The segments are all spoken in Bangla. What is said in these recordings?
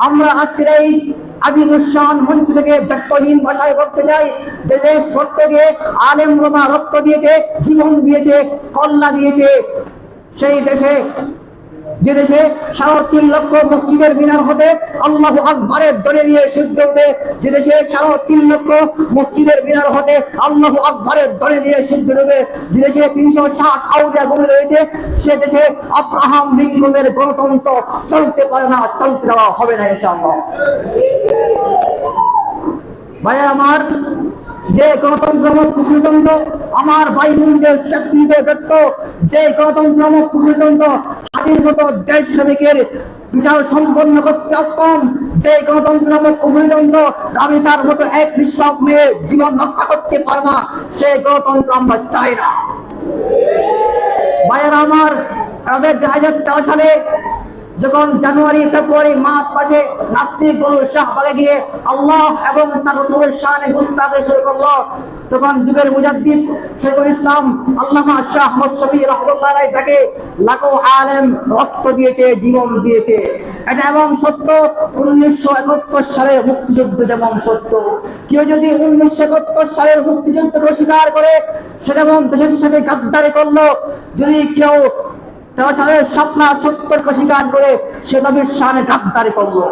আমরা আজকের এই আদিমুসান মঞ্চ থেকে ব্যক্তহীন ভাষায় বলতে চাই, দেশের সত্যকে আলেম ওলামা রক্ত দিয়েছে, জীবন দিয়েছে, কল্লা দিয়েছে। সেই দেশে, যে দেশে ৩.৫ লক্ষ মসজিদের মিনার হতে আল্লাহু আকবারের ধ্বনি দিয়ে সূর্য ওঠে, যে দেশে ৩.৫ লক্ষ মসজিদের মিনার হতে আল্লাহু আকবারের ধ্বনি দিয়ে সূর্য ডুবে, যে দেশে ৩৬০ আউলিয়া ভূমি রয়েছে, সে দেশে আব্রাহাম লিঙ্কনের গণতন্ত্র চলতে পারে না, চলতে দেওয়া হবে না ইনশাআল্লাহ। ভাই আমার, যে গণতন্ত্র কুফরিতন্ত্র আমার ভাই বোনদের শক্তিতে ব্যক্ত, যে গণতন্ত্র কুফরিতন্ত্র স্বাধীন মতো দেশ শ্রমিকের বিচার সম্পন্ন করতে অক্ষম, যে গণতন্ত্র কুফরিতন্ত্র রাবিসার মতো এক নিষ্পাপ মেয়ে জীবন রক্ষা করতে পারে না, সেই গণতন্ত্র আমরা চাই না। ভাইয়েরা আমার, ২০১৩ সালে যখন জানুয়ারি ফেব্রুয়ারি মাস মাসে নাস্তিক গরু শাহবাগে গিয়ে আল্লাহ এবং তার রাসূলের শানে গুস্তাখি শুরু করলো, তখন যুগের মুজাদ্দিদ শেখুল ইসলাম আল্লামা শাহ আহমদ শফী রাহমাতুল্লাহ আলাইহি তাকে লাখো আলেম রক্ত দিয়েছে, জীবন দিয়েছে। এটা এবং সত্য ১৯৭১ সালের মুক্তিযুদ্ধ যেমন সত্য। কেউ যদি ১৯৭১ সালের মুক্তিযুদ্ধকে অস্বীকার করে, সে যেমন দেশের সাথে গাদ্দারি করলো। যদি কেউ ১৩ সালের স্বপ্না ৭০কে স্বীকার করে, সে নবীর শানে গাদ্দারি করলো।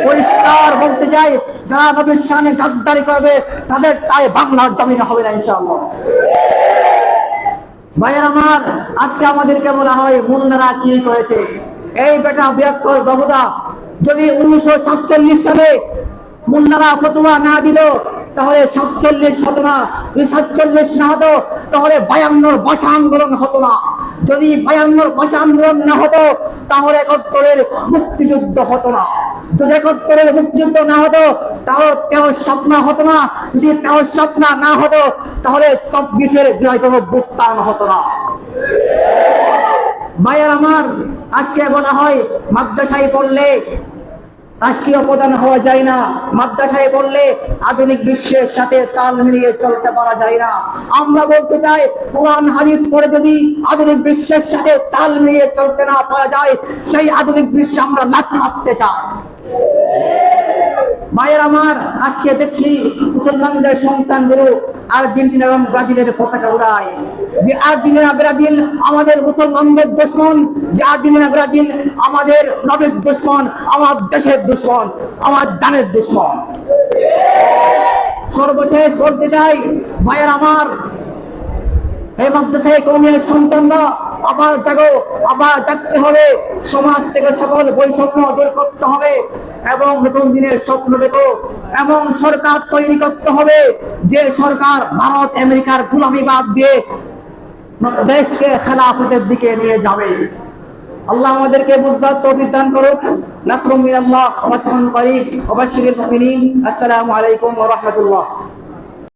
পরিষ্কার বলতে চাই, যারা নবীর শানে গাদ্দারি করবে তাদের তাই বাংলার জমিনে হবে না ইনশাআল্লাহ। ভাইয়ের আমার, আজকে আমাদেরকে বলা হয় মুন্নারা কি করেছে। এই বেটা বৃহত্তর বাবুদা, যদি ১৯৪৭ সালে মুন্নারা ফতোয়া না দিল, তাহলে ৪৭ হতো না। যদি ৪৭ না হতো, তাহলে ৫২ ভাষা আন্দোলন হতো না। যদি ৫২ ভাষা আন্দোলন না হতো, তাহলে ৭১-এর মুক্তিযুদ্ধ হতো না। যদি ৭১-এর মুক্তিযুদ্ধ না হতো, তাহলে ১৩ স্বপ্না হতো না। যদি ১৩ স্বপ্না না হতো, তাহলে ২৪-এর কোনো বুত্তান হতো না। ভাইয়ের আমার, আজকে বলা হয় মাদ্রাসায় পড়লে রাষ্ট্রীয় প্রধান হওয়া যায় না, মাদ্রাসায় পড়লে আধুনিক বিশ্বের সাথে তাল মিলিয়ে চলতে পারা যায় না। আমরা বলতে চাই, কোরআন হাদিস পড়ে যদি আধুনিক বিশ্বের সাথে তাল মিলিয়ে চলতে না পারা যায়, সেই আধুনিক বিশ্বে আমরা লাথি মারতে চাই। ভাইয়ের আমার, আজকে দেখছি মুসলমানদের সন্তানগুলো আর্জেন্টিনা এবং ব্রাজিলের পতাকা উড়ায়। যে আর্জেন্টিনা ব্রাজিল আমাদের মুসলমানদের দুশমন, যে আর্জেন্টিনা ব্রাজিল আমাদের নবীর দুশমন, আমার দেশের দুশমন, আমার জানের দুশমন। সর্বশেষ বলতে চাই, ভাইয়ের আমার, এই মাদ্রাসায় কওমিয়ার সন্তানরা আবার জাগো, আবার জাগতে হবে। সমাজ থেকে সকল বৈষম্য দূর করতে হবে এবং নতুন দিনের স্বপ্ন দেখো। এমন সরকার তৈরি করতে হবে যে সরকার ভারত আমেরিকার গোলামি বাদ দিয়ে দেশকে খেলাফতের দিকে নিয়ে যাবে। আল্লাহ আমাদেরকে বুঝার তৌফিক দান করুক। নাসরুম মিনাল্লাহ ওয়া ফাতহুন করিব ওয়া বাশশিরিল মুমিনিন। আসসালামু আলাইকুম ওয়া রাহমাতুল্লাহ।